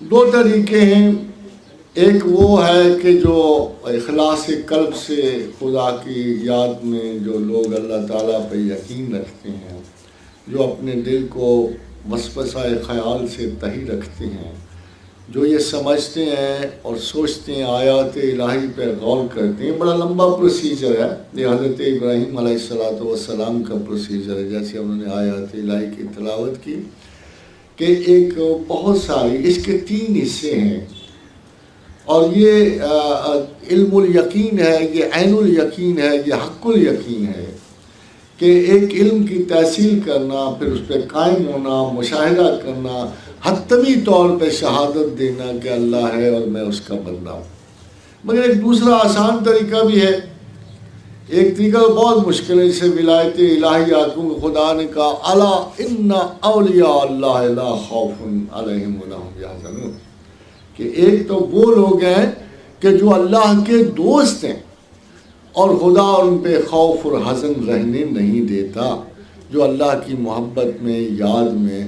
دو طریقے ہیں. ایک وہ ہے کہ جو اخلاص قلب سے خدا کی یاد میں جو لوگ اللہ تعالیٰ پہ یقین رکھتے ہیں، جو اپنے دل کو وسوسہ خیال سے تہی رکھتے ہیں، جو یہ سمجھتے ہیں اور سوچتے ہیں، آیات الہی پر غور کرتے ہیں. بڑا لمبا پروسیجر ہے یہ حضرت ابراہیم علیہ السلام کا پروسیجر ہے. جیسے انہوں نے آیات الہی کی تلاوت کی کہ ایک بہت ساری اس کے 3 حصے ہیں، اور یہ علم الیقین ہے، یہ عین الیقین ہے، یہ حق الیقین ہے. کہ ایک علم کی تحصیل کرنا، پھر اس پہ قائم ہونا، مشاہدہ کرنا، حتمی طور پہ شہادت دینا کہ اللہ ہے اور میں اس کا بندہ ہوں. مگر ایک دوسرا آسان طریقہ بھی ہے. ایک طریقہ بہت مشکل ہے، جسے ولایت الہیہ، کیونکہ خدا نے کہا الا ان اولیاء اللہ لا خوف علیہم ولا هم یحزنون، کہ ایک تو وہ لوگ ہیں کہ جو اللہ کے دوست ہیں اور خدا ان پہ خوف اور حزن رہنے نہیں دیتا. جو اللہ کی محبت میں، یاد میں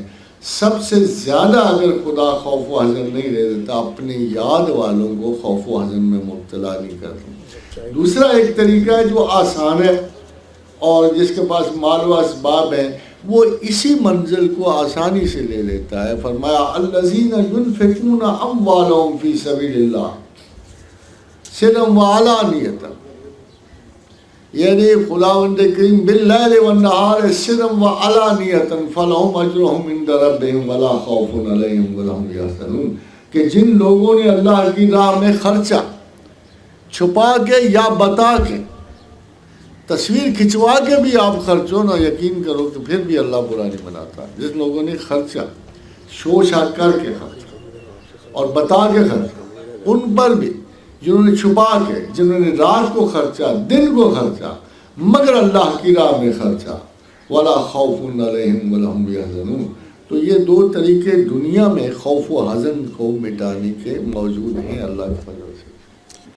سب سے زیادہ اگر خدا خوف و حزن نہیں رہ دیتا، اپنی یاد والوں کو خوف و حزن میں مبتلا نہیں کرتا. دوسرا ایک طریقہ ہے جو آسان ہے، اور جس کے پاس مال و اسباب ہیں وہ اسی منزل کو آسانی سے لے لیتا ہے. فرمایا الذین ينفقون اموالهم فی سبیل اللہ سرا وعلانیۃ، یعنی خداوند کریم باللیل والنہار سرا وعلانیۃ فلہم اجرہم عند ربہم ولا خوف علیہم ولا هم یحزنون، کہ جن لوگوں نے اللہ کی راہ میں خرچہ چھپا کے یا بتا کے، تصویر کھنچوا کے بھی آپ خرچو نا، یقین کرو کہ پھر بھی اللہ برا نہیں مناتا. جس لوگوں نے خرچہ شوشہ کر کے خرچہ اور بتا کے خرچہ، ان پر بھی جنہوں نے چھپا کے، جنہوں نے رات کو خرچہ، دن کو خرچہ، مگر اللہ کی راہ میں خرچہ، ولا خوف علیہم ولا هم یحزنون. تو یہ 2 طریقے دنیا میں خوف و حزن کو مٹانے کے موجود ہیں اللہ کے فضل سے.